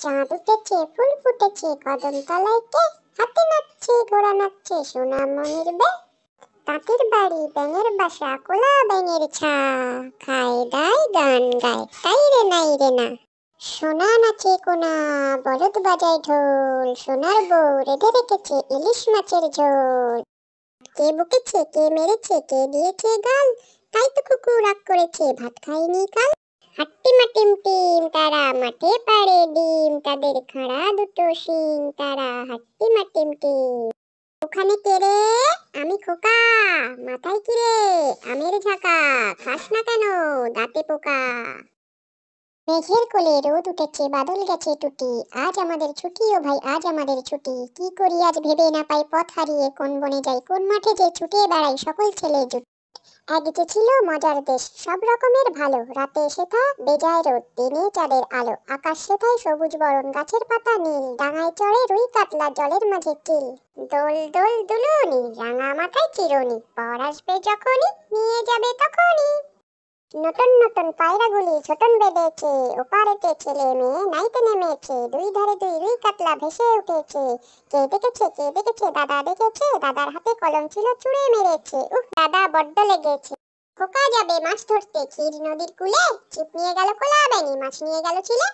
চাঁদ উঠেছে, ফুল ফুটেছে, কদম তলায় কে? হাতে নাচছে, ঘোড়া নাচছে, সোনামণির বে। তাঁতির বাড়ি, ব্যাঙের বাসা, কোলা ব্যাঙের ছা। খায় দায় গান গায়, তাই রে নাই রে না। সোনা নাচে কোনা, বলদ বাজায় ঢোল, সোনার বউ রেঁধে রেখেছে ইলিশ মাছের ঝোল। কে বকেছে, কে মেরেছে, কে দিয়েছে গাল, তাই তো কুকুর রাগ করেছে, ভাত খায়নি কাল। হাট্টিমা টিম টিম, তারা মাঠে পাড়ে ডিম, তাদের খাঁড়া দুটো শিং, তারা হাট্টিমা টিম টিম। ওখানে কে রে? আমি খোকা। মাথায় কি রে? আমের ঝাঁকা। খাস না কেন? দাঁতে পোকা। মেঘের কোলে রোদ উঠেছে, বাদল গেছে টুটি, আজ আমাদের ছুটি ও ভাই, আজ আমাদের ছুটি। কি করি আজ ভেবে না পাই, পথ হারিয়ে কোন বনে যাই, কোন মাঠে যে ছুটে বেড়াই সকল ছেলে জুটি। এক যে ছিল মজার দেশ, সব রকমের ভালো, রাতে সেথা বেজায় রোদ, দিনে চাঁদের আলো, আকাশ সেথায় সবুজ বরণ, গাছের পাতা নীল, ডাঙায় চড়ে রুই কাতলা, জলের মাঝে চিল। দোল দোল দুলুনি, রাঙা মাথায় চিরুনি, পর আসবে যখনই, নিয়ে যাবে তখনই। নতুন নতুন পায়রাগুলি ছোটন বেঁধেছে, ওপারেতে ছেলে মেয়ে নাইতে নেমেছে, দুই ধারে দুই রুই কাতলা ভেসে উঠেছে। কে দেখেছে, কে দেখেছে, দাদা দেখেছে, দাদার হাতে কলম ছিল, ছুঁড়ে মেরেছে, উহ দাদা বড্ড লেগেছে। খোকা যাবে মাছ ধরতে ক্ষীর নদীর কূলে, ছিপ নিয়ে গেল কোলা ব্যাঙি, মাছ নিয়ে গেল ছিলে।